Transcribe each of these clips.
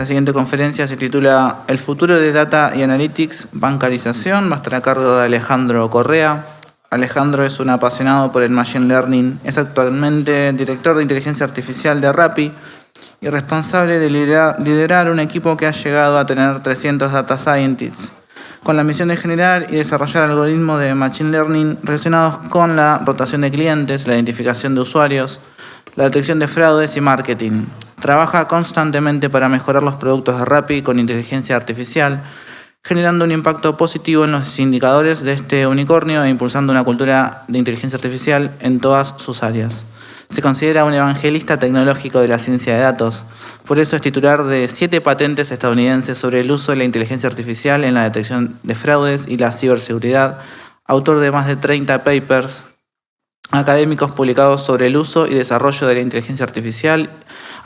La siguiente conferencia se titula El futuro de Data y Analytics, bancarización. Va a estar a cargo de Alejandro Correa. Alejandro es un apasionado por el Machine Learning. Es actualmente director de inteligencia artificial de Rappi y responsable de liderar un equipo que ha llegado a tener 300 Data Scientists, con la misión de generar y desarrollar algoritmos de Machine Learning relacionados con la rotación de clientes, la identificación de usuarios, la detección de fraudes y marketing. Trabaja constantemente para mejorar los productos de Rappi con inteligencia artificial, generando un impacto positivo en los indicadores de este unicornio e impulsando una cultura de inteligencia artificial en todas sus áreas. Se considera un evangelista tecnológico de la ciencia de datos. Por eso es titular de 7 patentes estadounidenses sobre el uso de la inteligencia artificial en la detección de fraudes y la ciberseguridad, autor de más de 30 papers académicos publicados sobre el uso y desarrollo de la inteligencia artificial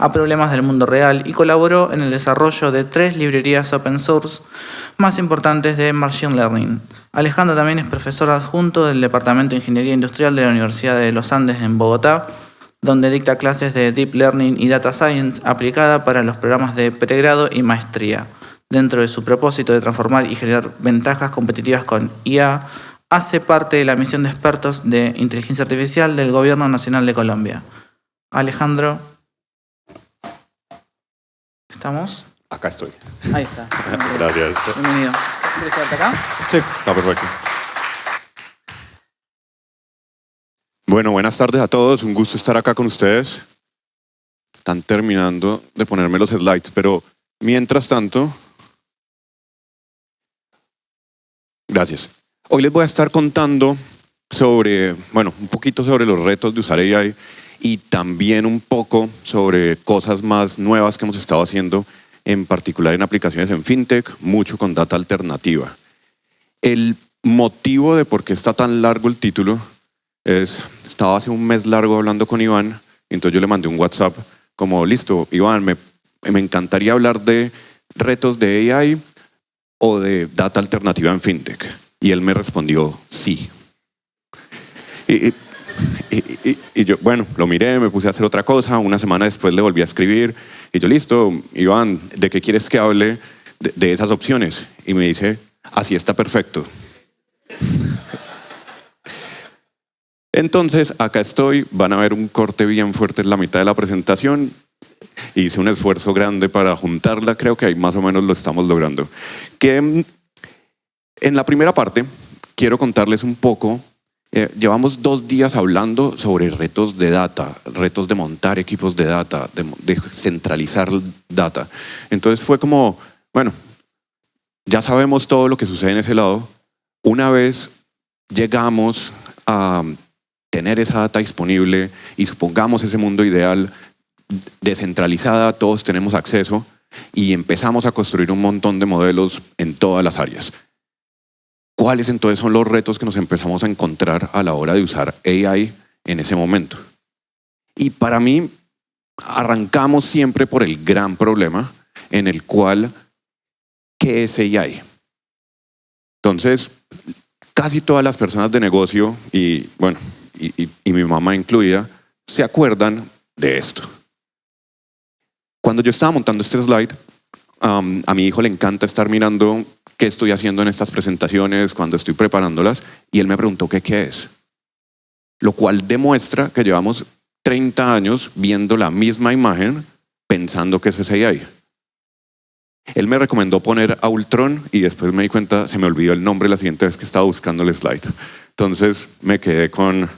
a problemas del mundo real, y colaboró en el desarrollo de 3 librerías open source más importantes de Machine Learning. Alejandro también es profesor adjunto del Departamento de Ingeniería Industrial de la Universidad de los Andes en Bogotá, donde dicta clases de Deep Learning y Data Science aplicada para los programas de pregrado y maestría. Dentro de su propósito de transformar y generar ventajas competitivas con IA, hace parte de la misión de expertos de inteligencia artificial del Gobierno Nacional de Colombia. Alejandro, ¿estamos? Acá estoy. Ahí está. Gracias. Bienvenido. ¿Quieres quedarte acá? Sí, está perfecto. Bueno, buenas tardes a todos. Un gusto estar acá con ustedes. Están terminando de ponerme los slides, pero mientras tanto... Gracias. Hoy les voy a estar contando sobre, un poquito sobre los retos de usar AI y también un poco sobre cosas más nuevas que hemos estado haciendo, en particular en aplicaciones en FinTech, mucho con data alternativa. El motivo de por qué está tan largo el título es, estaba hace un mes largo hablando con Iván, y entonces yo le mandé un WhatsApp como, listo, Iván, me encantaría hablar de retos de AI o de data alternativa en FinTech. Y él me respondió, sí. Y yo, lo miré, me puse a hacer otra cosa. Una semana después le volví a escribir. Y yo, listo, Iván, ¿de qué quieres que hable de esas opciones? Y me dice, así está perfecto. Entonces, acá estoy. Van a ver un corte bien fuerte en la mitad de la presentación. Hice un esfuerzo grande para juntarla. Creo que ahí más o menos lo estamos logrando. En la primera parte, quiero contarles un poco. Llevamos 2 días hablando sobre retos de data, retos de montar equipos de data, de centralizar data. Entonces fue como, ya sabemos todo lo que sucede en ese lado. Una vez llegamos a tener esa data disponible y supongamos ese mundo ideal, descentralizada, todos tenemos acceso y empezamos a construir un montón de modelos en todas las áreas. ¿Cuáles entonces son los retos que nos empezamos a encontrar a la hora de usar AI en ese momento? Y para mí, arrancamos siempre por el gran problema en el cual, ¿qué es AI? Entonces, casi todas las personas de negocio, y mi mamá incluida, se acuerdan de esto. Cuando yo estaba montando este slide, a mi hijo le encanta estar mirando qué estoy haciendo en estas presentaciones, cuando estoy preparándolas, y él me preguntó qué es. Lo cual demuestra que llevamos 30 años viendo la misma imagen, pensando que eso es AI. Él me recomendó poner a Ultron y después me di cuenta, se me olvidó el nombre la siguiente vez que estaba buscando el slide. Entonces me quedé con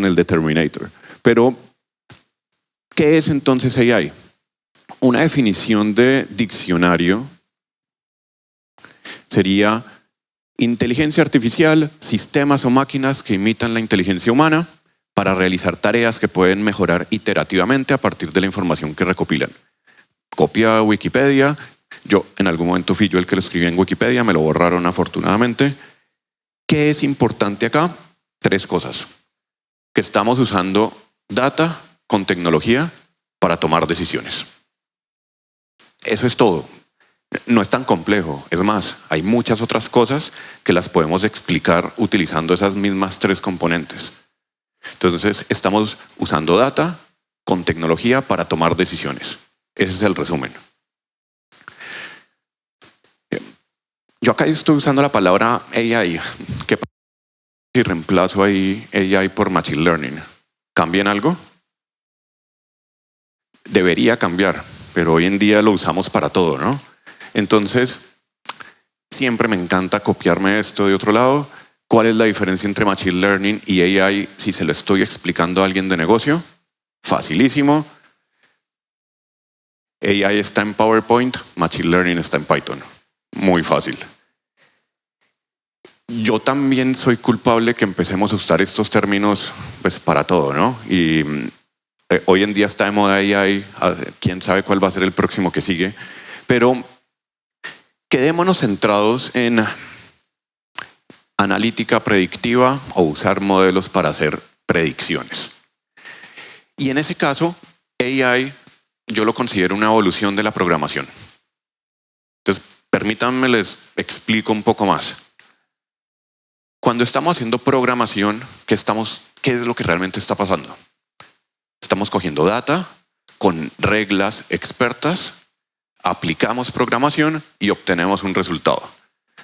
el de Terminator. Pero, ¿qué es entonces AI? Una definición de diccionario sería inteligencia artificial, sistemas o máquinas que imitan la inteligencia humana para realizar tareas que pueden mejorar iterativamente a partir de la información que recopilan. Copia Wikipedia. Yo en algún momento fui yo el que lo escribí en Wikipedia, me lo borraron afortunadamente. ¿Qué es importante acá? 3 cosas. Que estamos usando data con tecnología para tomar decisiones. Eso es todo. No es tan complejo. Es más, hay muchas otras cosas que las podemos explicar utilizando esas mismas 3 componentes. Entonces, estamos usando data con tecnología para tomar decisiones. Ese es el resumen. Yo acá estoy usando la palabra AI. ¿Qué pasa si reemplazo ahí AI por Machine Learning? ¿Cambia en algo? Debería cambiar, pero hoy en día lo usamos para todo, ¿no? Entonces, siempre me encanta copiarme esto de otro lado. ¿Cuál es la diferencia entre Machine Learning y AI si se lo estoy explicando a alguien de negocio? Facilísimo. AI está en PowerPoint, Machine Learning está en Python. Muy fácil. Yo también soy culpable que empecemos a usar estos términos pues para todo, ¿no? Y hoy en día está de moda AI, quién sabe cuál va a ser el próximo que sigue, pero quedémonos centrados en analítica predictiva o usar modelos para hacer predicciones. Y en ese caso, AI yo lo considero una evolución de la programación. Entonces, permítanme les explico un poco más. Cuando estamos haciendo programación, ¿qué es lo que realmente está pasando? Estamos cogiendo data con reglas expertas, aplicamos programación y obtenemos un resultado.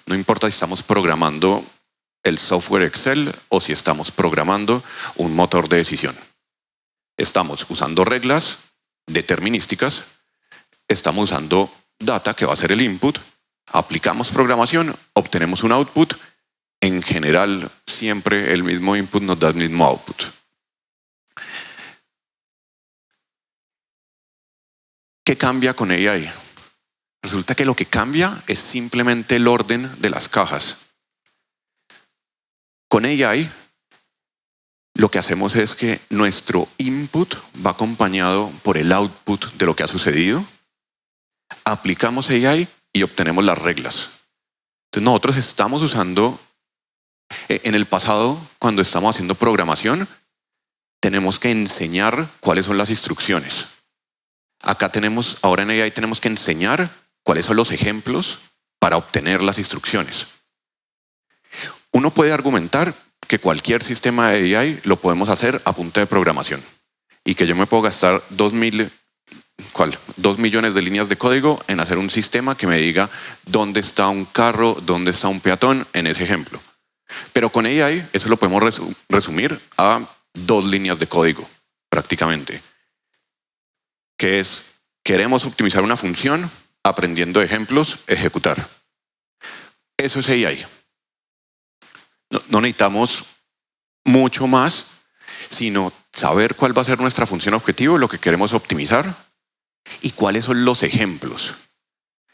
No importa si estamos programando el software Excel o si estamos programando un motor de decisión. Estamos usando reglas determinísticas, estamos usando data que va a ser el input, aplicamos programación, obtenemos un output. En general, siempre el mismo input nos da el mismo output. ¿Qué cambia con AI? Resulta que lo que cambia es simplemente el orden de las cajas. Con AI, lo que hacemos es que nuestro input va acompañado por el output de lo que ha sucedido. Aplicamos AI y obtenemos las reglas. Entonces nosotros estamos usando, en el pasado, cuando estamos haciendo programación, tenemos que enseñar cuáles son las instrucciones. Ahora en AI tenemos que enseñar cuáles son los ejemplos para obtener las instrucciones. Uno puede argumentar que cualquier sistema de AI lo podemos hacer a punta de programación y que yo me puedo gastar 2 millones de líneas de código en hacer un sistema que me diga dónde está un carro, dónde está un peatón en ese ejemplo. Pero con AI eso lo podemos resumir a 2 líneas de código prácticamente, que es: queremos optimizar una función, aprendiendo ejemplos, ejecutar. Eso es AI. No necesitamos mucho más, sino saber cuál va a ser nuestra función objetivo, lo que queremos optimizar, y cuáles son los ejemplos.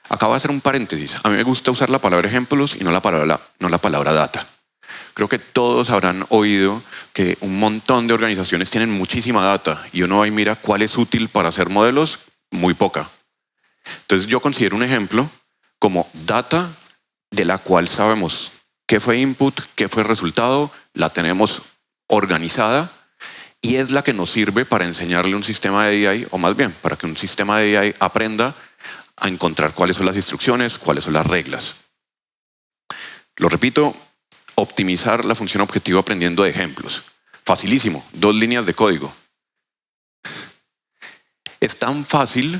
Acabo de hacer un paréntesis. A mí me gusta usar la palabra ejemplos y no la palabra data. Creo que todos habrán oído que un montón de organizaciones tienen muchísima data y uno va y mira cuál es útil para hacer modelos, muy poca. Entonces yo considero un ejemplo como data de la cual sabemos qué fue input, qué fue resultado, la tenemos organizada y es la que nos sirve para enseñarle un sistema de AI, o más bien para que un sistema de AI aprenda a encontrar cuáles son las instrucciones, cuáles son las reglas. Lo repito, optimizar la función objetivo aprendiendo de ejemplos. Facilísimo, 2 líneas de código. Es tan fácil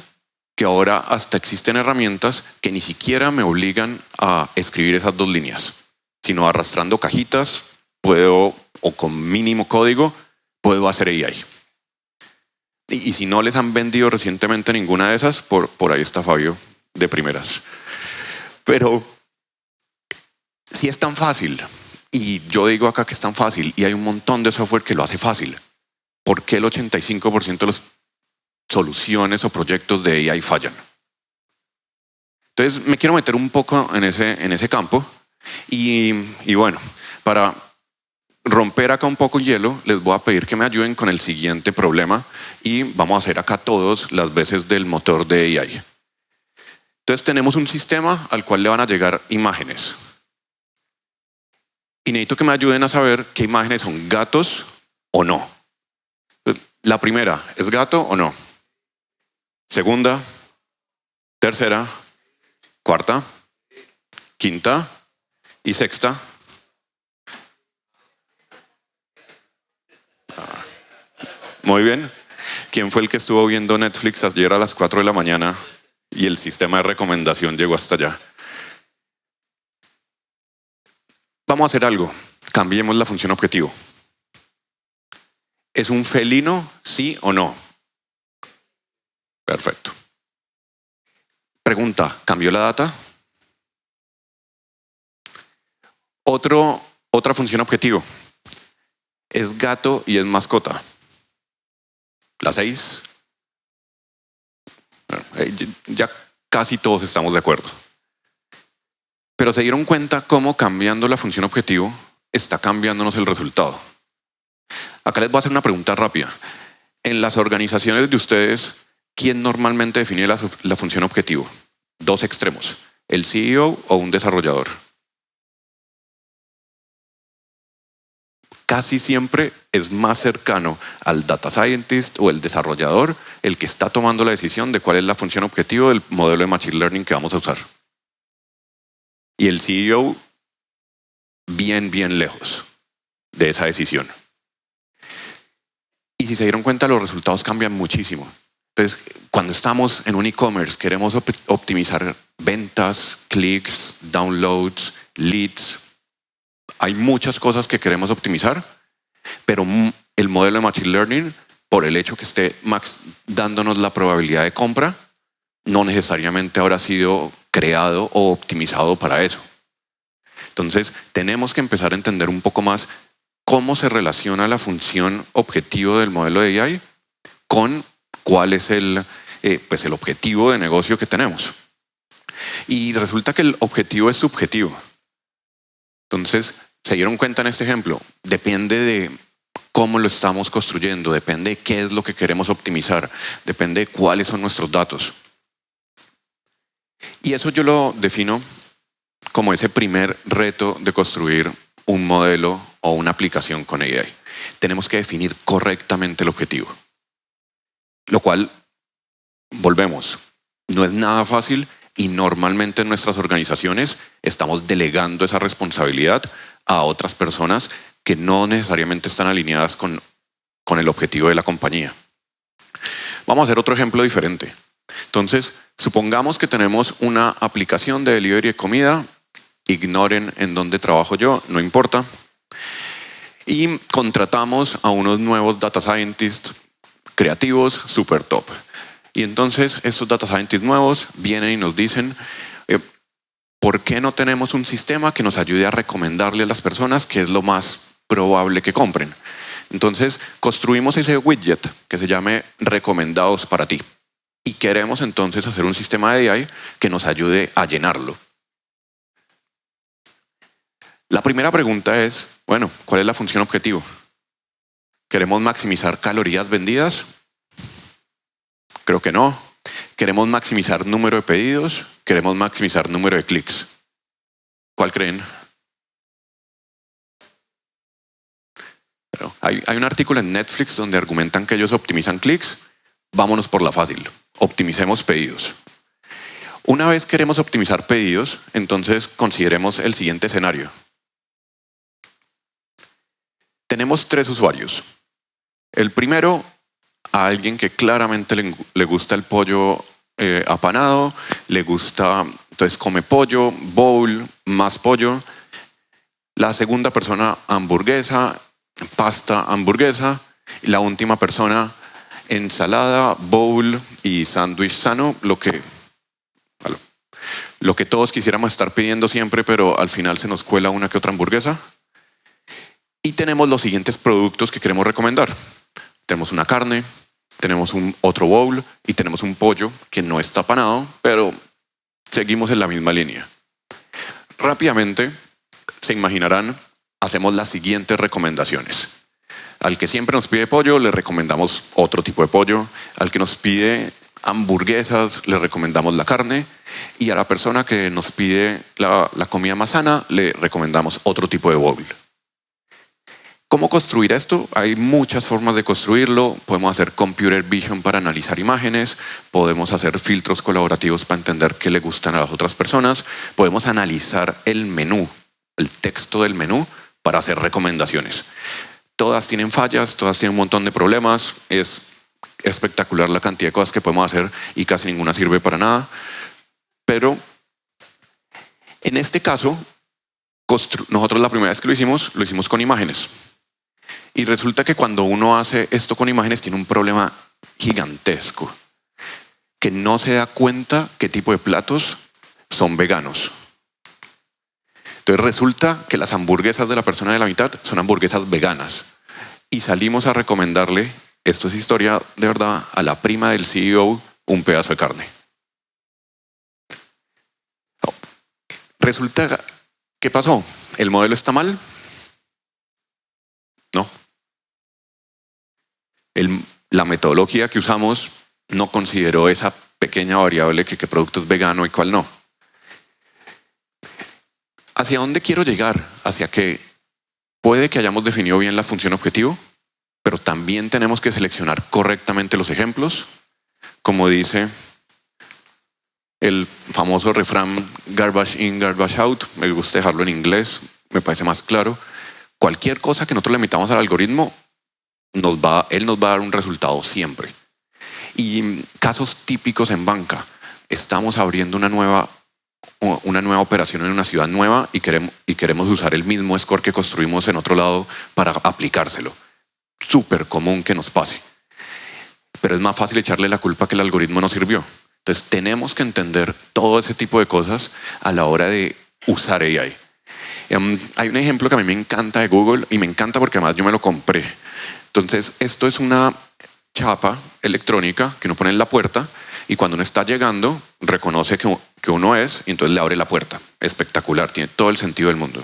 que ahora hasta existen herramientas que ni siquiera me obligan a escribir esas 2 líneas, sino arrastrando cajitas, o con mínimo código, puedo hacer AI. Y si no les han vendido recientemente ninguna de esas, por ahí está Fabio de primeras. Pero si es tan fácil, y yo digo acá que es tan fácil, y hay un montón de software que lo hace fácil, ¿por qué el 85% de las soluciones o proyectos de AI fallan? Entonces me quiero meter un poco en ese campo y bueno, para romper acá un poco el hielo, les voy a pedir que me ayuden con el siguiente problema y vamos a hacer acá todos las veces del motor de AI. Entonces tenemos un sistema al cual le van a llegar imágenes. Y necesito que me ayuden a saber qué imágenes son gatos o no. La primera, ¿es gato o no? Segunda, tercera, cuarta, quinta y sexta. Muy bien. ¿Quién fue el que estuvo viendo Netflix ayer a las 4 de la mañana y el sistema de recomendación llegó hasta allá? Vamos a hacer algo. Cambiemos la función objetivo. ¿Es un felino, sí o no? Perfecto. Pregunta, ¿cambió la data? Otra función objetivo. ¿Es gato y es mascota? ¿La 6? Ya casi todos estamos de acuerdo. Pero se dieron cuenta cómo cambiando la función objetivo está cambiándonos el resultado. Acá les voy a hacer una pregunta rápida. En las organizaciones de ustedes, ¿quién normalmente define la función objetivo? Dos extremos, el CEO o un desarrollador. Casi siempre es más cercano al data scientist o el desarrollador el que está tomando la decisión de cuál es la función objetivo del modelo de machine learning que vamos a usar. Y el CEO bien lejos de esa decisión. Y si se dieron cuenta, los resultados cambian muchísimo. Entonces, cuando estamos en un e-commerce, queremos optimizar ventas, clics, downloads, leads. Hay muchas cosas que queremos optimizar, pero el modelo de Machine Learning, por el hecho que esté dándonos la probabilidad de compra, no necesariamente habrá sido creado o optimizado para eso. Entonces, tenemos que empezar a entender un poco más cómo se relaciona la función objetivo del modelo de AI con cuál es el objetivo de negocio que tenemos. Y resulta que el objetivo es subjetivo. Entonces, se dieron cuenta en este ejemplo, depende de cómo lo estamos construyendo, depende de qué es lo que queremos optimizar, depende de cuáles son nuestros datos. Y eso yo lo defino como ese primer reto de construir un modelo o una aplicación con AI. Tenemos que definir correctamente el objetivo. Lo cual, volvemos, no es nada fácil y normalmente en nuestras organizaciones estamos delegando esa responsabilidad a otras personas que no necesariamente están alineadas con el objetivo de la compañía. Vamos a hacer otro ejemplo diferente. Entonces, supongamos que tenemos una aplicación de delivery de comida, ignoren en dónde trabajo yo, no importa, y contratamos a unos nuevos data scientists creativos super top. Y entonces estos data scientists nuevos vienen y nos dicen, ¿por qué no tenemos un sistema que nos ayude a recomendarle a las personas qué es lo más probable que compren? Entonces construimos ese widget que se llame recomendados para ti. Y queremos entonces hacer un sistema de AI que nos ayude a llenarlo. La primera pregunta es, bueno, ¿cuál es la función objetivo? ¿Queremos maximizar calorías vendidas? Creo que no. ¿Queremos maximizar número de pedidos? ¿Queremos maximizar número de clics? ¿Cuál creen? Pero hay un artículo en Netflix donde argumentan que ellos optimizan clics. Vámonos por la fácil. Optimicemos pedidos. Una vez queremos optimizar pedidos, entonces consideremos el siguiente escenario. Tenemos 3 usuarios. El primero, a alguien que claramente le gusta el pollo apanado, le gusta, entonces come pollo, bowl, más pollo. La segunda persona, hamburguesa, pasta, hamburguesa. Y la última persona, ensalada, bowl y sándwich sano, lo que todos quisiéramos estar pidiendo siempre, pero al final se nos cuela una que otra hamburguesa. Y tenemos los siguientes productos que queremos recomendar. Tenemos una carne, tenemos otro bowl y tenemos un pollo que no está apanado, pero seguimos en la misma línea. Rápidamente, se imaginarán, hacemos las siguientes recomendaciones. Al que siempre nos pide pollo, le recomendamos otro tipo de pollo. Al que nos pide hamburguesas, le recomendamos la carne. Y a la persona que nos pide la comida más sana, le recomendamos otro tipo de bowl. ¿Cómo construir esto? Hay muchas formas de construirlo. Podemos hacer computer vision para analizar imágenes. Podemos hacer filtros colaborativos para entender qué le gustan a las otras personas. Podemos analizar el menú, el texto del menú, para hacer recomendaciones. Todas tienen fallas, todas tienen un montón de problemas. Es espectacular la cantidad de cosas que podemos hacer y casi ninguna sirve para nada. Pero en este caso, Nosotros la primera vez que lo hicimos con imágenes. Y resulta que cuando uno hace esto con imágenes tiene un problema gigantesco, que no se da cuenta qué tipo de platos son veganos. Entonces resulta que las hamburguesas de la persona de la mitad son hamburguesas veganas. Y salimos a recomendarle, esto es historia de verdad, a la prima del CEO un pedazo de carne. Resulta, ¿qué pasó? ¿El modelo está mal? No. La metodología que usamos no consideró esa pequeña variable que qué producto es vegano y cuál no. ¿Hacia dónde quiero llegar? Hacia que puede que hayamos definido bien la función objetivo, pero también tenemos que seleccionar correctamente los ejemplos. Como dice el famoso refrán garbage in, garbage out, me gusta dejarlo en inglés, me parece más claro. Cualquier cosa que nosotros le metamos al algoritmo, él nos va a dar un resultado siempre. Y casos típicos en banca, estamos abriendo una nueva operación en una ciudad nueva y queremos usar el mismo score que construimos en otro lado para aplicárselo. Súper común que nos pase. Pero es más fácil echarle la culpa que el algoritmo no sirvió. Entonces tenemos que entender todo ese tipo de cosas a la hora de usar AI. Hay un ejemplo que a mí me encanta de Google y me encanta porque además yo me lo compré. Entonces esto es una chapa electrónica que uno pone en la puerta y cuando uno está llegando reconoce que uno es y entonces le abre la puerta. Espectacular, tiene todo el sentido del mundo.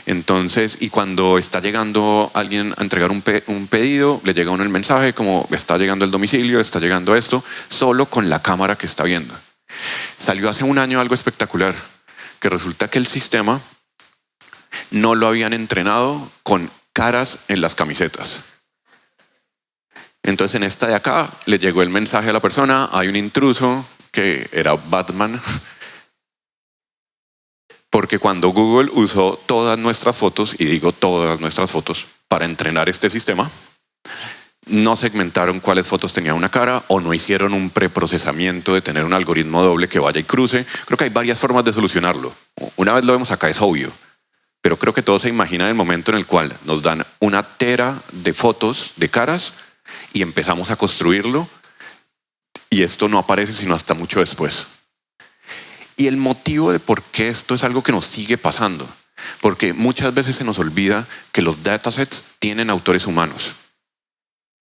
Entonces, y cuando está llegando alguien a entregar un pedido, le llega a uno el mensaje como está llegando el domicilio, está llegando esto, solo con la cámara que está viendo. Salió hace un año algo espectacular, que resulta que el sistema no lo habían entrenado con caras en las camisetas. Entonces en esta de acá le llegó el mensaje a la persona, hay un intruso que era Batman, porque cuando Google usó todas nuestras fotos, y digo todas nuestras fotos, para entrenar este sistema, no segmentaron cuáles fotos tenían una cara o no hicieron un preprocesamiento de tener un algoritmo doble que vaya y cruce. Creo que hay varias formas de solucionarlo. Una vez lo vemos acá es obvio, pero creo que todos se imaginan el momento en el cual nos dan una tera de fotos de caras y empezamos a construirlo y esto no aparece sino hasta mucho después. Y el motivo de por qué esto es algo que nos sigue pasando, porque muchas veces se nos olvida que los datasets tienen autores humanos.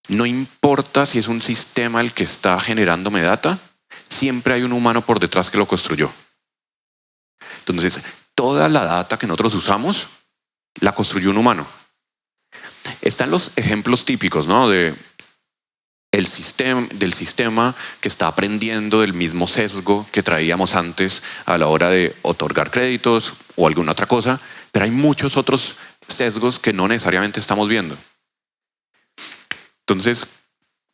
No importa si es un sistema el que está generándome data, siempre hay un humano por detrás que lo construyó. Entonces, toda la data que nosotros usamos la construyó un humano. Están los ejemplos típicos, ¿no? Del sistema que está aprendiendo del mismo sesgo que traíamos antes a la hora de otorgar créditos o alguna otra cosa, pero hay muchos otros sesgos que no necesariamente estamos viendo. Entonces,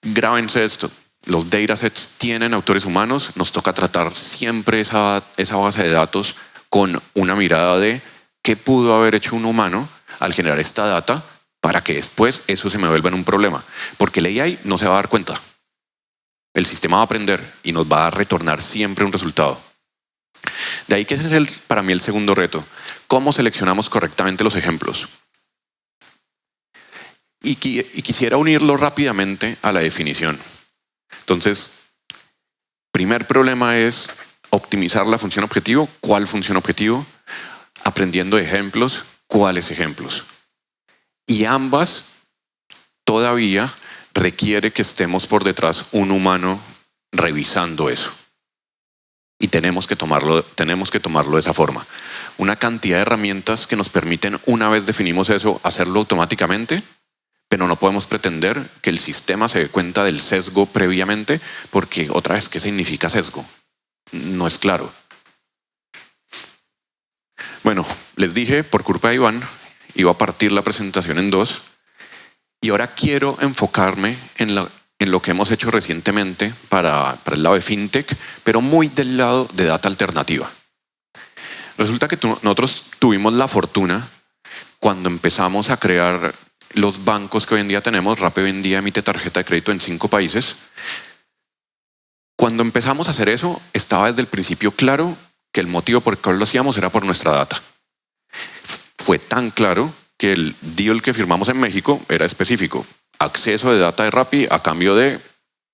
grábense esto, los datasets tienen autores humanos, nos toca tratar siempre esa base de datos con una mirada de qué pudo haber hecho un humano al generar esta data para que después eso se me vuelva en un problema. Porque el AI no se va a dar cuenta. El sistema va a aprender y nos va a retornar siempre un resultado. De ahí que ese es para mí el segundo reto. ¿Cómo seleccionamos correctamente los ejemplos? Y quisiera unirlo rápidamente a la definición. Entonces, primer problema es optimizar la función objetivo. ¿Cuál función objetivo? Aprendiendo ejemplos. ¿Cuáles ejemplos? Y ambas todavía requiere que estemos por detrás un humano revisando eso. Y tenemos que tomarlo de esa forma. Una cantidad de herramientas que nos permiten, una vez definimos eso, hacerlo automáticamente, pero no podemos pretender que el sistema se dé cuenta del sesgo previamente, porque otra vez, ¿qué significa sesgo? No es claro. Bueno, les dije, por culpa de Iván, iba a partir la presentación en dos y ahora quiero enfocarme en lo que hemos hecho recientemente para el lado de FinTech, pero muy del lado de data alternativa. Resulta que nosotros tuvimos la fortuna cuando empezamos a crear los bancos que hoy en día tenemos. Rappi hoy en día emite tarjeta de crédito en 5 países. Cuando empezamos a hacer eso, estaba desde el principio claro que el motivo por el cual lo hacíamos era por nuestra data. fue tan claro que el deal que firmamos en México era específico. Acceso de data de Rappi a cambio de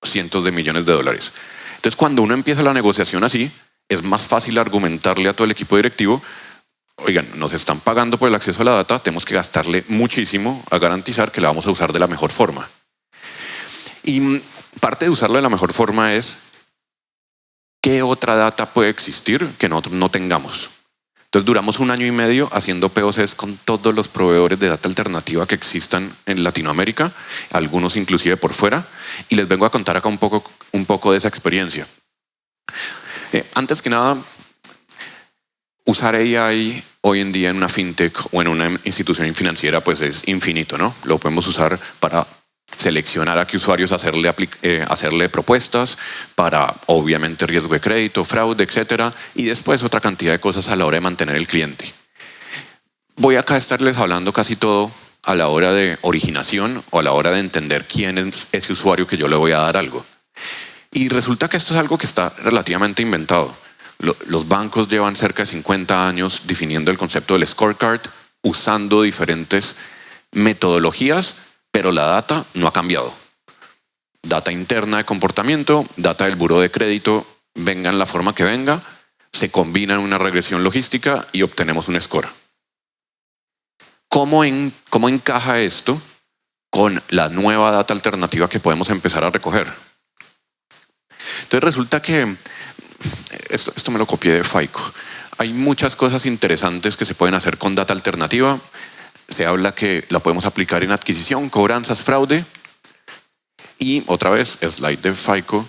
cientos de millones de dólares. Entonces, cuando uno empieza la negociación así, es más fácil argumentarle a todo el equipo directivo: oigan, nos están pagando por el acceso a la data, tenemos que gastarle muchísimo a garantizar que la vamos a usar de la mejor forma. Y parte de usarla de la mejor forma es: ¿qué otra data puede existir que nosotros no tengamos? Entonces duramos 1 año y medio haciendo POCs con todos los proveedores de data alternativa que existan en Latinoamérica, algunos inclusive por fuera, y les vengo a contar acá un poco de esa experiencia. Antes que nada, usar AI hoy en día en una fintech o en una institución financiera pues es infinito, ¿no? Lo podemos usar para seleccionar a qué usuarios hacerle propuestas, para obviamente riesgo de crédito, fraude, etcétera, y después otra cantidad de cosas a la hora de mantener el cliente. Voy acá a estarles hablando casi todo a la hora de originación o a la hora de entender quién es ese usuario que yo le voy a dar algo. Y resulta que esto es algo que está relativamente inventado. Los bancos llevan cerca de 50 años definiendo el concepto del scorecard, usando diferentes metodologías, pero la data no ha cambiado. Data interna de comportamiento, data del buró de crédito, venga en la forma que venga, se combina en una regresión logística y obtenemos un score. ¿Cómo encaja esto con la nueva data alternativa que podemos empezar a recoger? Entonces resulta que, esto me lo copié de FICO, hay muchas cosas interesantes que se pueden hacer con data alternativa. Se habla que la podemos aplicar en adquisición, cobranzas, fraude. Y otra vez, slide de FICO.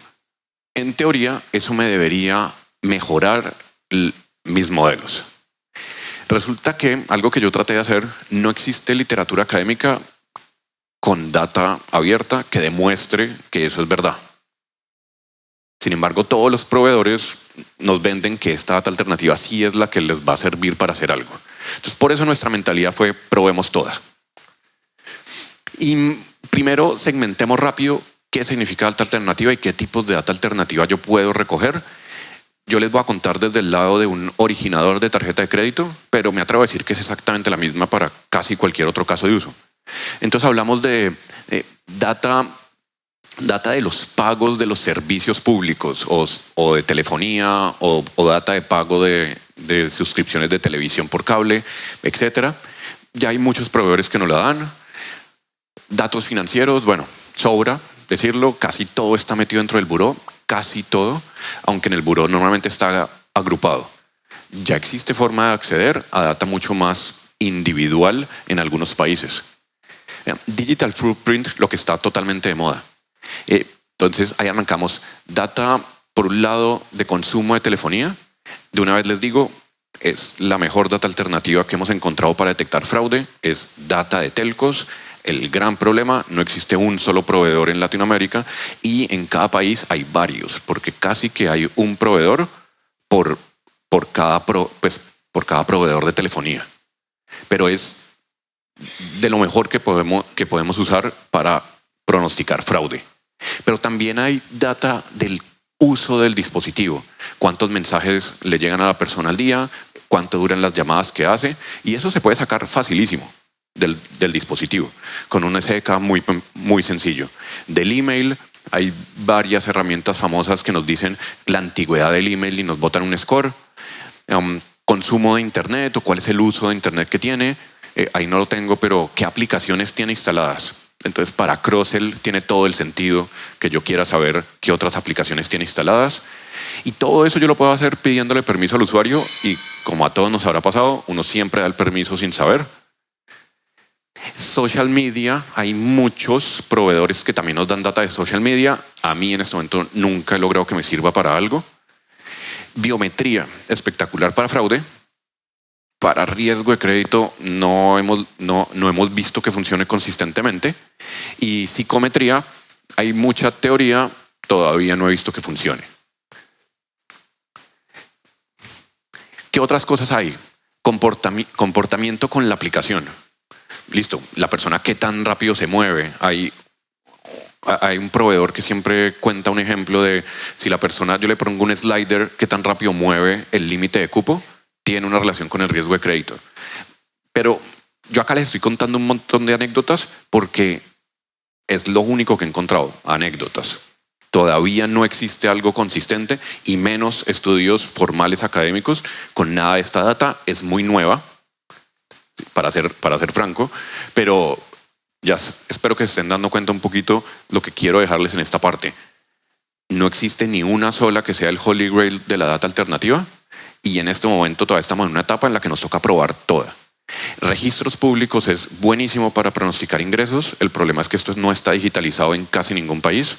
En teoría, eso me debería mejorar mis modelos. Resulta que algo que yo traté de hacer, no existe literatura académica con data abierta que demuestre que eso es verdad. Sin embargo, todos los proveedores nos venden que esta data alternativa sí es la que les va a servir para hacer algo. Entonces, por eso nuestra mentalidad fue: probemos todas. Y primero segmentemos rápido qué significa data alternativa y qué tipos de data alternativa yo puedo recoger. Yo les voy a contar desde el lado de un originador de tarjeta de crédito, pero me atrevo a decir que es exactamente la misma para casi cualquier otro caso de uso. Entonces hablamos de data de los pagos de los servicios públicos o de telefonía o data de pago de suscripciones de televisión por cable, etcétera. Ya hay muchos proveedores que nos la dan. Datos financieros, bueno, sobra decirlo, casi todo está metido dentro del buró, casi todo, aunque en el buró normalmente está agrupado. Ya existe forma de acceder a data mucho más individual en algunos países. Digital footprint, lo que está totalmente de moda. Entonces ahí arrancamos. Data, por un lado, de consumo de telefonía. De una vez les digo, es la mejor data alternativa que hemos encontrado para detectar fraude. Es data de telcos. El gran problema, no existe un solo proveedor en Latinoamérica y en cada país hay varios, porque casi que hay un proveedor por cada proveedor de telefonía. Pero es de lo mejor que podemos usar para pronosticar fraude. Pero también hay data del uso del dispositivo. Cuántos mensajes le llegan a la persona al día, cuánto duran las llamadas que hace, y eso se puede sacar facilísimo del dispositivo, con un SDK muy sencillo. Del email hay varias herramientas famosas que nos dicen la antigüedad del email y nos botan un score. Consumo de internet o cuál es el uso de internet que tiene, ahí no lo tengo, pero qué aplicaciones tiene instaladas. Entonces para Crossell tiene todo el sentido que yo quiera saber qué otras aplicaciones tiene instaladas. Y todo eso yo lo puedo hacer pidiéndole permiso al usuario, y como a todos nos habrá pasado, uno siempre da el permiso sin saber. Social media, hay muchos proveedores que también nos dan data de social media. A mí en este momento nunca he logrado que me sirva para algo. Biometría, espectacular para fraude. Para riesgo de crédito no hemos visto que funcione consistentemente. Y psicometría, hay mucha teoría, todavía no he visto que funcione. ¿Qué otras cosas hay? Comportamiento con la aplicación. Listo, la persona qué tan rápido se mueve. Hay un proveedor que siempre cuenta un ejemplo de si la persona, yo le pongo un slider, qué tan rápido mueve el límite de cupo, tiene una relación con el riesgo de crédito. Pero yo acá les estoy contando un montón de anécdotas porque es lo único que he encontrado, anécdotas. Todavía no existe algo consistente y menos estudios formales académicos con nada de esta data. Es muy nueva, para ser franco, pero ya espero que se estén dando cuenta un poquito lo que quiero dejarles en esta parte. No existe ni una sola que sea el Holy Grail de la data alternativa y en este momento todavía estamos en una etapa en la que nos toca probar toda. Registros públicos es buenísimo para pronosticar ingresos. El problema es que esto no está digitalizado en casi ningún país.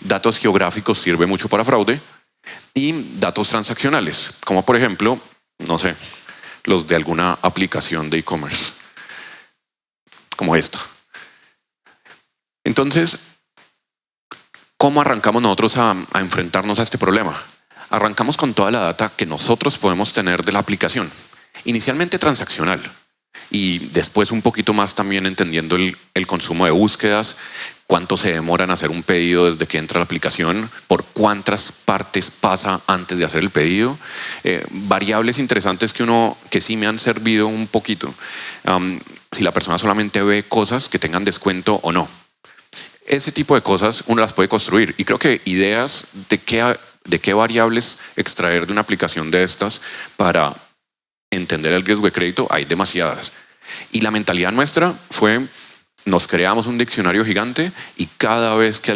Datos geográficos sirve mucho para fraude y datos transaccionales, como por ejemplo, no sé, los de alguna aplicación de e-commerce, como esta. Entonces, ¿cómo arrancamos nosotros a enfrentarnos a este problema? Arrancamos con toda la data que nosotros podemos tener de la aplicación. Inicialmente transaccional y después un poquito más también entendiendo el consumo de búsquedas, cuánto se demora en hacer un pedido desde que entra la aplicación, por cuántas partes pasa antes de hacer el pedido. Variables interesantes que sí me han servido un poquito. Si la persona solamente ve cosas que tengan descuento o no. Ese tipo de cosas uno las puede construir y creo que ideas de qué variables extraer de una aplicación de estas para entender el riesgo de crédito hay demasiadas. Y la mentalidad nuestra fue, nos creamos un diccionario gigante y cada vez que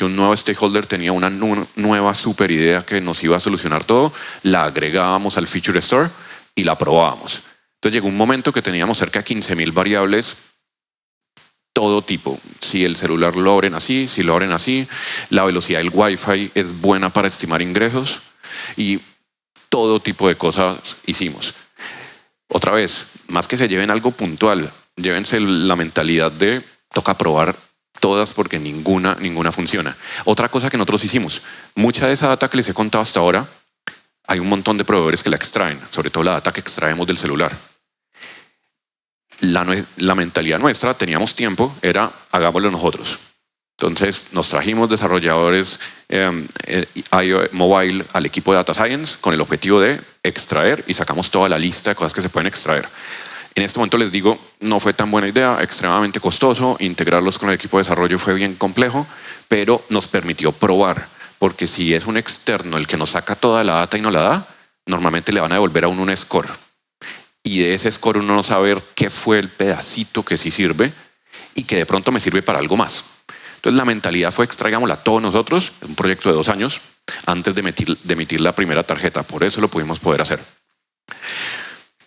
un nuevo stakeholder tenía una nueva super idea que nos iba a solucionar todo, la agregábamos al Feature Store y la probábamos. Entonces llegó un momento que teníamos cerca de 15,000 variables, todo tipo. Si el celular lo abren así, si lo abren así, la velocidad del Wi-Fi es buena para estimar ingresos y todo tipo de cosas hicimos. Otra vez, más que se lleven algo puntual, llévense la mentalidad de toca probar todas porque ninguna funciona. Otra cosa que nosotros hicimos, mucha de esa data que les he contado hasta ahora, hay un montón de proveedores que la extraen, sobre todo la data que extraemos del celular. La mentalidad nuestra, teníamos tiempo, era hagámoslo nosotros. Entonces nos trajimos desarrolladores mobile al equipo de Data Science con el objetivo de extraer y sacamos toda la lista de cosas que se pueden extraer. En este momento les digo, no fue tan buena idea, extremadamente costoso, integrarlos con el equipo de desarrollo fue bien complejo, pero nos permitió probar, porque si es un externo el que nos saca toda la data y nos la da, normalmente le van a devolver a uno un score. Y de ese score uno no sabe qué fue el pedacito que sí sirve y que de pronto me sirve para algo más. Entonces la mentalidad fue extraigámosla todos nosotros, un proyecto de 2 años, antes de emitir la primera tarjeta. Por eso lo pudimos poder hacer.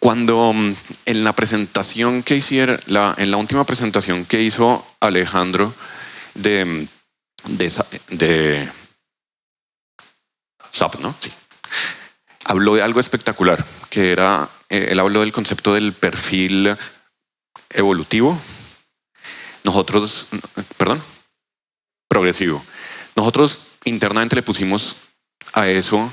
Cuando en la presentación que hicieron, en la última presentación que hizo Alejandro de SAP, ¿no? Sí. Habló de algo espectacular, que era, él habló del concepto del perfil evolutivo. Progresivo. Nosotros internamente le pusimos a eso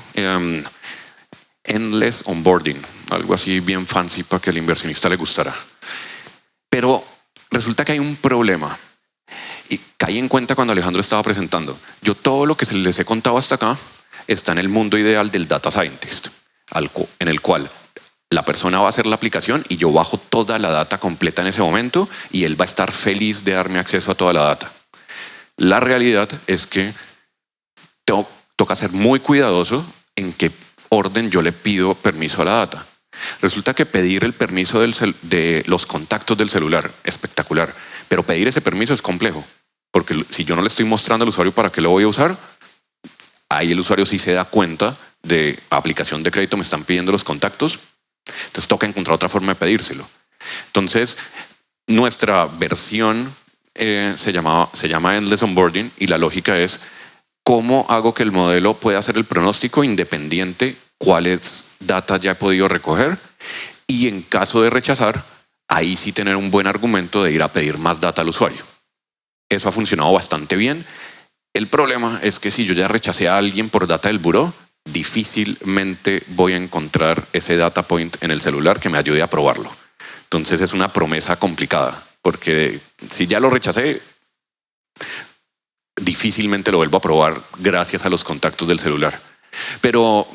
endless onboarding, algo así bien fancy para que al inversionista le gustara. Pero resulta que hay un problema y caí en cuenta cuando Alejandro estaba presentando. Yo todo lo que les he contado hasta acá está en el mundo ideal del data scientist, en el cual la persona va a hacer la aplicación y yo bajo toda la data completa en ese momento y él va a estar feliz de darme acceso a toda la data. La realidad es que toca ser muy cuidadoso en qué orden yo le pido permiso a la data. Resulta que pedir el permiso de los contactos del celular, espectacular, pero pedir ese permiso es complejo, porque si yo no le estoy mostrando al usuario para qué lo voy a usar, ahí el usuario sí se da cuenta de aplicación de crédito, me están pidiendo los contactos, entonces toca encontrar otra forma de pedírselo. Entonces, nuestra versión se llama Endless Onboarding y la lógica es cómo hago que el modelo pueda hacer el pronóstico independiente, cuáles datos ya he podido recoger y en caso de rechazar, ahí sí tener un buen argumento de ir a pedir más data al usuario. Eso ha funcionado bastante bien. El problema es que si yo ya rechacé a alguien por data del buró, difícilmente voy a encontrar ese data point en el celular que me ayude a probarlo. Entonces es una promesa complicada, porque si ya lo rechacé, difícilmente lo vuelvo a probar gracias a los contactos del celular. Pero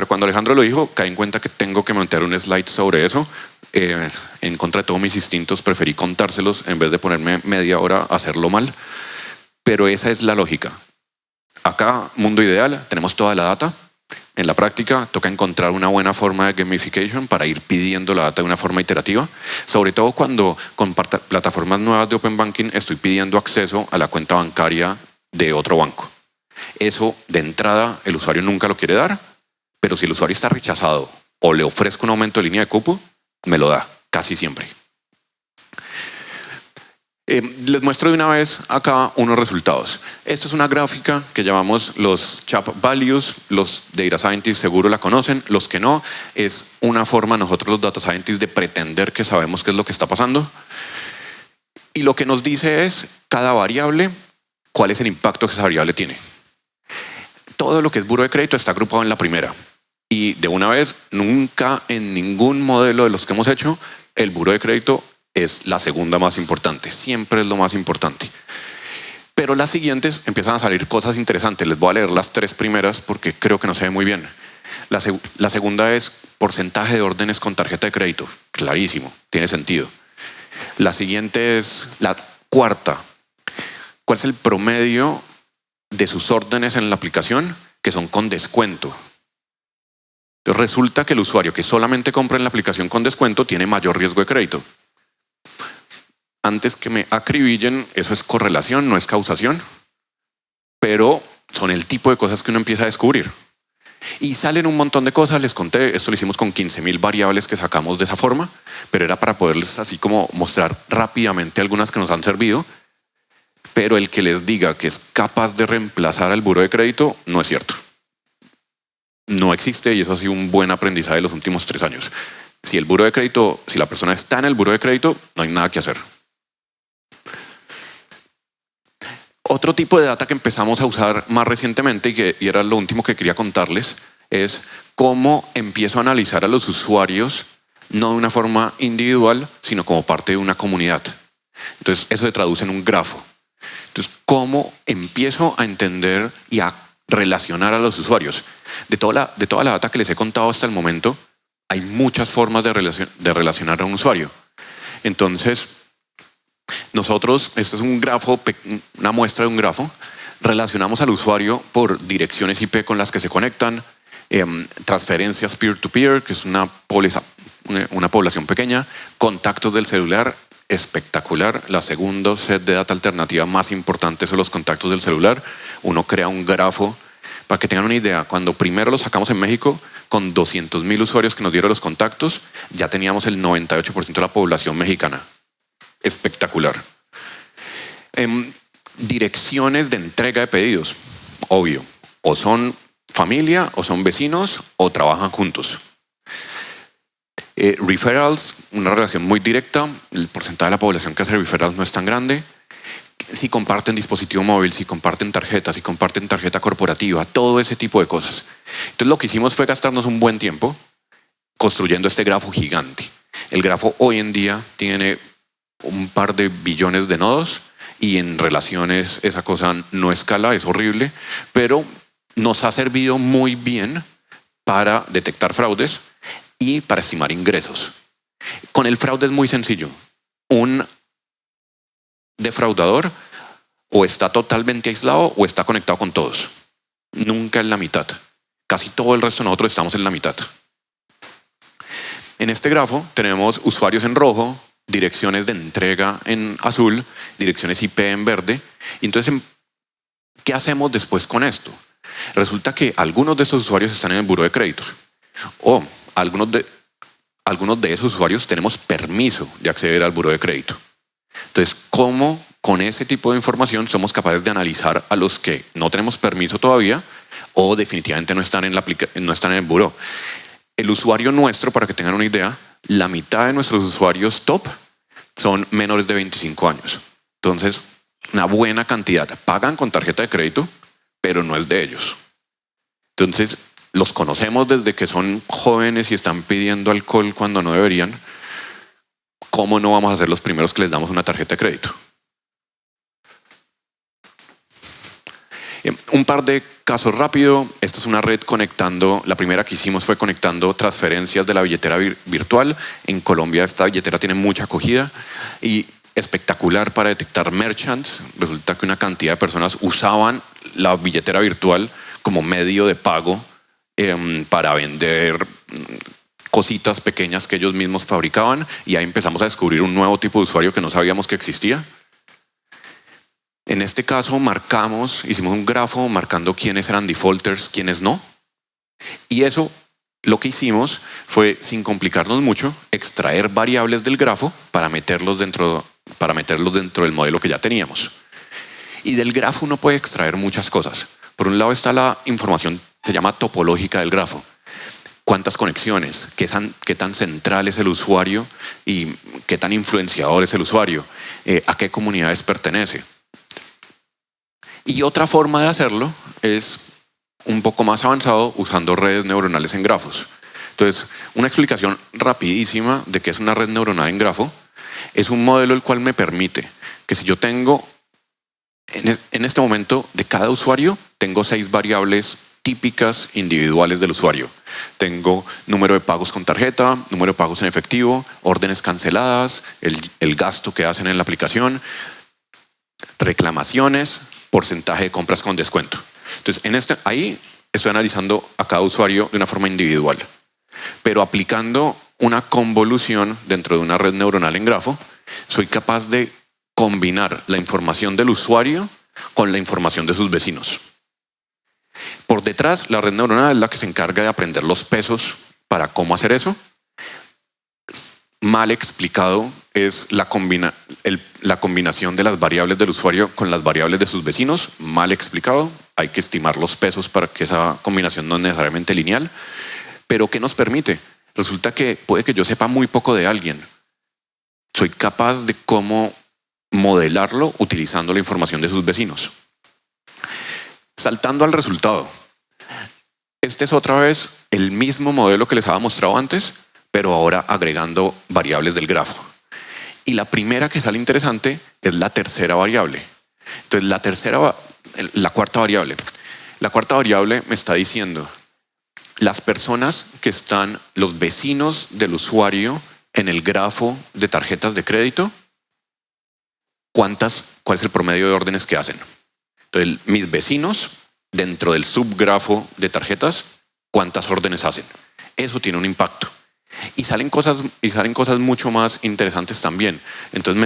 cuando Alejandro lo dijo, caí en cuenta que tengo que montar un slide sobre eso. En contra de todos mis instintos, preferí contárselos en vez de ponerme media hora a hacerlo mal. Pero esa es la lógica. Acá, mundo ideal, tenemos toda la data. En la práctica, toca encontrar una buena forma de gamification para ir pidiendo la data de una forma iterativa. Sobre todo cuando con plataformas nuevas de Open Banking estoy pidiendo acceso a la cuenta bancaria de otro banco. Eso, de entrada, el usuario nunca lo quiere dar, pero si el usuario está rechazado o le ofrezco un aumento de línea de cupo, me lo da, casi siempre. Les muestro de una vez acá unos resultados. Esto es una gráfica que llamamos los CHAP Values. Los Data Scientists seguro la conocen, los que no, es una forma nosotros los Data Scientists de pretender que sabemos qué es lo que está pasando. Y lo que nos dice es cada variable, cuál es el impacto que esa variable tiene. Todo lo que es buro de crédito está agrupado en la primera. Y de una vez, nunca en ningún modelo de los que hemos hecho, el buro de crédito es la segunda más importante. Siempre es lo más importante. Pero las siguientes empiezan a salir cosas interesantes. Les voy a leer las tres primeras porque creo que no se ve muy bien. La segunda es porcentaje de órdenes con tarjeta de crédito. Clarísimo, tiene sentido. La siguiente es la cuarta. ¿Cuál es el promedio de sus órdenes en la aplicación que son con descuento? Resulta que el usuario que solamente compra en la aplicación con descuento tiene mayor riesgo de crédito. Antes que me acribillen, eso es correlación, no es causación, pero son el tipo de cosas que uno empieza a descubrir. Y salen un montón de cosas, les conté, esto lo hicimos con 15.000 variables que sacamos de esa forma, pero era para poderles así como mostrar rápidamente algunas que nos han servido, pero el que les diga que es capaz de reemplazar al buro de crédito no es cierto. No existe y eso ha sido un buen aprendizaje de los últimos 3 años. Si el buro de crédito, si la persona está en el buro de crédito, no hay nada que hacer. Otro tipo de data que empezamos a usar más recientemente y era lo último que quería contarles es cómo empiezo a analizar a los usuarios no de una forma individual, sino como parte de una comunidad. Entonces eso se traduce en un grafo. Entonces, ¿cómo empiezo a entender y a relacionar a los usuarios? De toda la data que les he contado hasta el momento, hay muchas formas de relacionar a un usuario. Entonces, nosotros, este es un grafo, una muestra de un grafo, relacionamos al usuario por direcciones IP con las que se conectan, transferencias peer-to-peer, que es una población pequeña, contactos del celular, espectacular. La segunda set de data alternativa más importante son los contactos del celular. Uno crea un grafo, para que tengan una idea, cuando primero lo sacamos en México, con 200.000 usuarios que nos dieron los contactos, ya teníamos el 98% de la población mexicana. Espectacular. Direcciones de entrega de pedidos, obvio, o son familia, o son vecinos, o trabajan juntos. Referrals, una relación muy directa, el porcentaje de la población que hace referrals no es tan grande. Si comparten dispositivo móvil, si comparten tarjeta, si comparten tarjeta corporativa, todo ese tipo de cosas. Entonces lo que hicimos fue gastarnos un buen tiempo construyendo este grafo gigante. El grafo hoy en día tiene un par de billones de nodos y en relaciones esa cosa no escala, es horrible, pero nos ha servido muy bien para detectar fraudes y para estimar ingresos. Con el fraude es muy sencillo. Un defraudador o está totalmente aislado o está conectado con todos. Nunca en la mitad. Casi todo el resto de nosotros estamos en la mitad. En este grafo tenemos usuarios en rojo, direcciones de entrega en azul, direcciones IP en verde. Entonces, ¿qué hacemos después con esto? Resulta que algunos de esos usuarios están en el buro de crédito o algunos de esos usuarios tenemos permiso de acceder al buro de crédito. Entonces, ¿cómo con ese tipo de información somos capaces de analizar a los que no tenemos permiso todavía o definitivamente no están en el buro? El usuario nuestro, para que tengan una idea, la mitad de nuestros usuarios top son menores de 25 años. Entonces, una buena cantidad. Pagan con tarjeta de crédito, pero no es de ellos. Entonces, los conocemos desde que son jóvenes y están pidiendo alcohol cuando no deberían. ¿Cómo no vamos a ser los primeros que les damos una tarjeta de crédito? Un par de caso rápido, esta es una red conectando, la primera que hicimos fue conectando transferencias de la billetera virtual. En Colombia esta billetera tiene mucha acogida y espectacular para detectar merchants. Resulta que una cantidad de personas usaban la billetera virtual como medio de pago para vender cositas pequeñas que ellos mismos fabricaban, y ahí empezamos a descubrir un nuevo tipo de usuario que no sabíamos que existía. En este caso hicimos un grafo marcando quiénes eran defaulters, quiénes no, y eso lo que hicimos fue, sin complicarnos mucho, extraer variables del grafo para meterlos dentro del modelo que ya teníamos. Y del grafo uno puede extraer muchas cosas. Por un lado está la información, se llama topológica del grafo. Cuántas conexiones, qué tan central es el usuario y qué tan influenciador es el usuario, a qué comunidades pertenece. Y otra forma de hacerlo es un poco más avanzado usando redes neuronales en grafos. Entonces, una explicación rapidísima de qué es una red neuronal en grafo es un modelo el cual me permite que si yo tengo, en este momento, de cada usuario, tengo 6 variables típicas individuales del usuario. Tengo número de pagos con tarjeta, número de pagos en efectivo, órdenes canceladas, el gasto que hacen en la aplicación, reclamaciones, porcentaje de compras con descuento. Entonces, ahí estoy analizando a cada usuario de una forma individual. Pero aplicando una convolución dentro de una red neuronal en grafo, soy capaz de combinar la información del usuario con la información de sus vecinos. Por detrás, la red neuronal es la que se encarga de aprender los pesos para cómo hacer eso. Mal explicado es la combinación de las variables del usuario con las variables de sus vecinos. Mal explicado, hay que estimar los pesos para que esa combinación no es necesariamente lineal. Pero ¿qué nos permite? Resulta que puede que yo sepa muy poco de alguien. Soy capaz de cómo modelarlo utilizando la información de sus vecinos. Saltando al resultado. Este es otra vez el mismo modelo que les había mostrado antes, pero ahora agregando variables del grafo. Y la primera que sale interesante es la tercera variable. Entonces, la cuarta variable. La cuarta variable me está diciendo las personas que están, los vecinos del usuario en el grafo de tarjetas de crédito, ¿cuál es el promedio de órdenes que hacen? Entonces, mis vecinos, dentro del subgrafo de tarjetas, ¿cuántas órdenes hacen? Eso tiene un impacto. Y salen cosas mucho más interesantes también. Entonces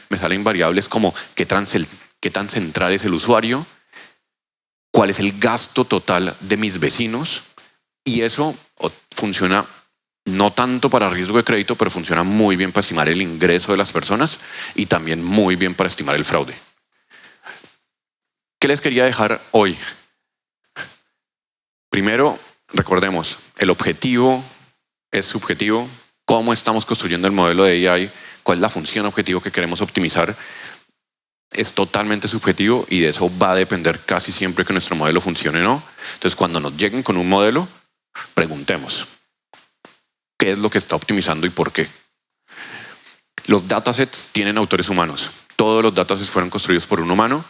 me salen variables como qué tan central es el usuario, cuál es el gasto total de mis vecinos, y eso funciona no tanto para riesgo de crédito, pero funciona muy bien para estimar el ingreso de las personas y también muy bien para estimar el fraude. ¿Qué les quería dejar hoy? Primero, recordemos, el objetivo es subjetivo. ¿Cómo estamos construyendo el modelo de AI? ¿Cuál es la función objetivo que queremos optimizar? Es totalmente subjetivo y de eso va a depender casi siempre que nuestro modelo funcione o no. Entonces, cuando nos lleguen con un modelo, preguntemos qué es lo que está optimizando y por qué. Los datasets tienen autores humanos. Todos los datasets fueron construidos por un humano.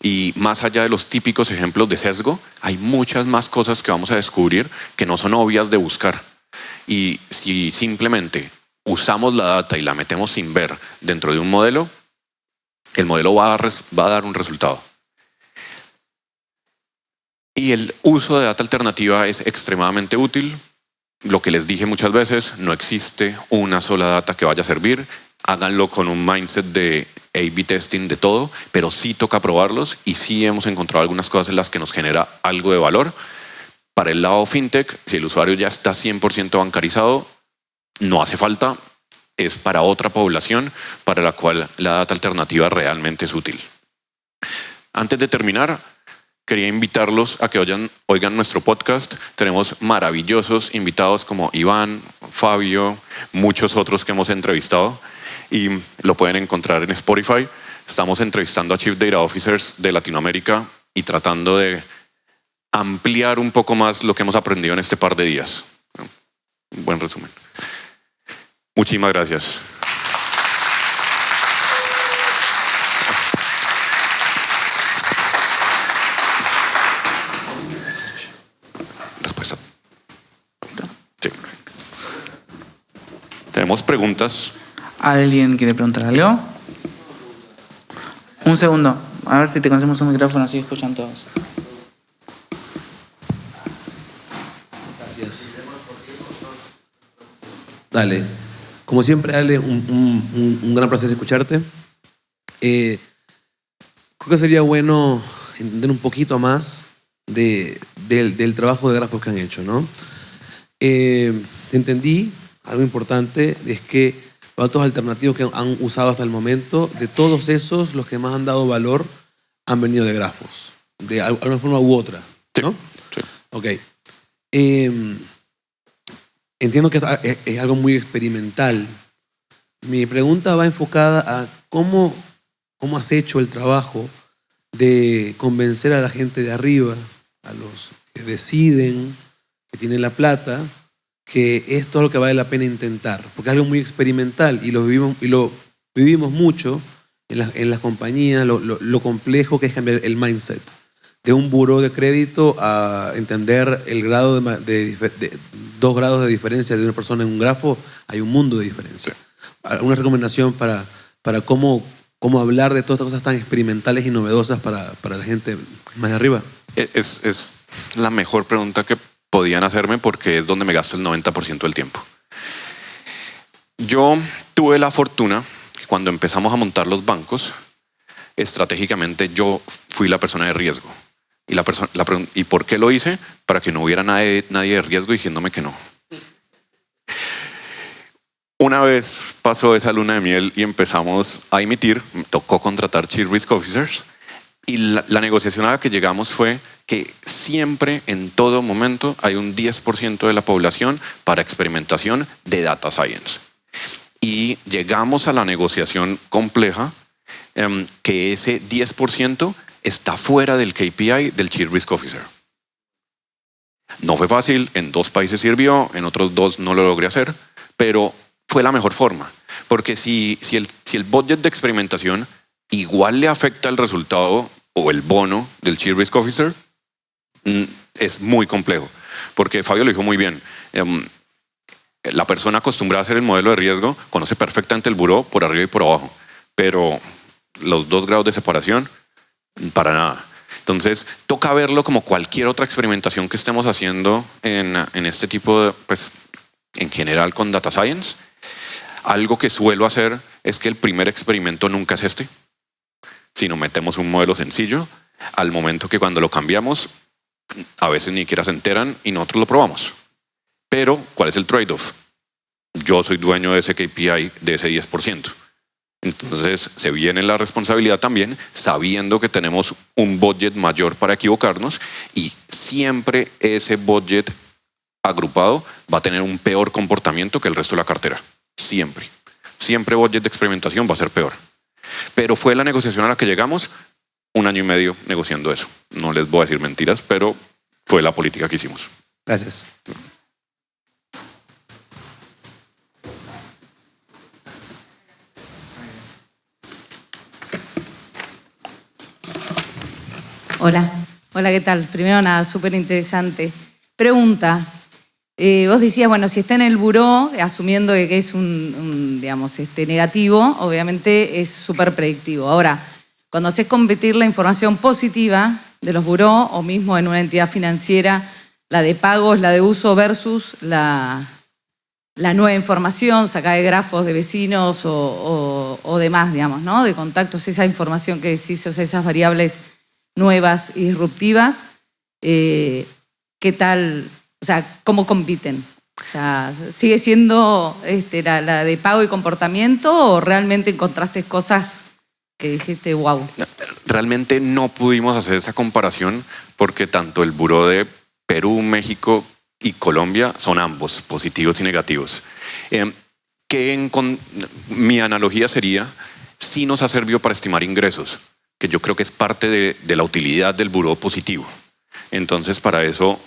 Y más allá de los típicos ejemplos de sesgo, hay muchas más cosas que vamos a descubrir que no son obvias de buscar. Y si simplemente usamos la data y la metemos sin ver dentro de un modelo, el modelo va a dar un resultado. Y el uso de data alternativa es extremadamente útil. Lo que les dije muchas veces, no existe una sola data que vaya a servir. Háganlo con un mindset de A/B testing de todo, pero sí toca probarlos y sí hemos encontrado algunas cosas en las que nos genera algo de valor. Para el lado fintech, si el usuario ya está 100% bancarizado, no hace falta, es para otra población para la cual la data alternativa realmente es útil. Antes de terminar, quería invitarlos a que oigan nuestro podcast. Tenemos maravillosos invitados como Iván, Fabio, muchos otros que hemos entrevistado y lo pueden encontrar en Spotify. Estamos entrevistando a Chief Data Officers de Latinoamérica y tratando de ampliar un poco más lo que hemos aprendido en este par de días. Un buen resumen. Muchísimas gracias. tenemos preguntas. ¿Alguien quiere preguntar algo? Un segundo. A ver si te conseguimos un micrófono, así escuchan todos. Gracias. Dale. Como siempre, Ale, un gran placer escucharte. Creo que sería bueno entender un poquito más del trabajo de grafos que han hecho, ¿no? Entendí, algo importante, es que los datos alternativos que han usado hasta el momento, de todos esos, los que más han dado valor han venido de grafos, de alguna forma u otra, ¿no? Sí. Ok. Entiendo que es algo muy experimental. Mi pregunta va enfocada a cómo has hecho el trabajo de convencer a la gente de arriba, a los que deciden, que tienen la plata, que esto es lo que vale la pena intentar, porque es algo muy experimental y lo vivimos mucho en las compañías, lo complejo que es cambiar el mindset de un buró de crédito a entender el grado de 2 grados de diferencia de una persona en un grafo. Hay un mundo de diferencia. ¿Alguna recomendación para cómo hablar de todas estas cosas tan experimentales y novedosas para la gente más de arriba? Es la mejor pregunta que podían hacerme porque es donde me gasto el 90% del tiempo. Yo tuve la fortuna que cuando empezamos a montar los bancos, estratégicamente yo fui la persona de riesgo. ¿Y por qué lo hice? Para que no hubiera nadie de riesgo diciéndome que no. Una vez pasó esa luna de miel y empezamos a emitir, me tocó contratar Chief Risk Officers y la negociación a la que llegamos fue que siempre, en todo momento, hay un 10% de la población para experimentación de Data Science. Y llegamos a la negociación compleja que ese 10% está fuera del KPI del Chief Risk Officer. No fue fácil, en 2 países sirvió, en otros 2 no lo logré hacer, pero fue la mejor forma. Porque si el budget de experimentación igual le afecta el resultado o el bono del Chief Risk Officer, es muy complejo. Porque Fabio lo dijo muy bien. La persona acostumbrada a hacer el modelo de riesgo conoce perfectamente el buró por arriba y por abajo, pero los 2 grados de separación, para nada. Entonces, toca verlo como cualquier otra experimentación que estemos haciendo en este tipo de, pues, en general con Data Science. Algo que suelo hacer es que el primer experimento nunca es este, sino metemos un modelo sencillo, al momento que cuando lo cambiamos, a veces ni siquiera se enteran y nosotros lo probamos. Pero, ¿cuál es el trade-off? Yo soy dueño de ese KPI, de ese 10%. Entonces se viene la responsabilidad también, sabiendo que tenemos un budget mayor para equivocarnos y siempre ese budget agrupado va a tener un peor comportamiento que el resto de la cartera. Siempre. Siempre budget de experimentación va a ser peor. Pero fue la negociación a la que llegamos, 1 año y medio negociando eso. No les voy a decir mentiras, pero fue la política que hicimos. Gracias. Hola, ¿qué tal? Primero nada, súper interesante. Pregunta, vos decías, bueno, si está en el buró, asumiendo que es digamos, negativo, obviamente es súper predictivo. Ahora, cuando haces competir la información positiva de los buró, o mismo en una entidad financiera, la de pagos, la de uso versus la nueva información, sacada de grafos de vecinos o demás, digamos, ¿no? De contactos, esa información que decís, o sea, esas variables nuevas y disruptivas, ¿qué tal? O sea, ¿cómo compiten? O sea, ¿sigue siendo la de pago y comportamiento o realmente encontraste cosas que dijiste, wow? Realmente no pudimos hacer esa comparación porque tanto el buró de Perú, México y Colombia son ambos positivos y negativos. Mi analogía sería, sí nos ha servido para estimar ingresos, que yo creo que es parte de la utilidad del buró positivo. Entonces, para eso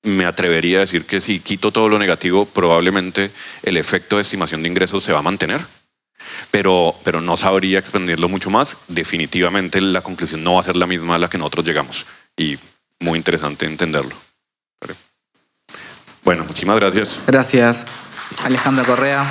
me atrevería a decir que si quito todo lo negativo, probablemente el efecto de estimación de ingresos se va a mantener, pero no sabría expandirlo mucho más. Definitivamente la conclusión no va a ser la misma a la que nosotros llegamos, y muy interesante entenderlo. Bueno, muchísimas gracias. Gracias, Alejandro Correa.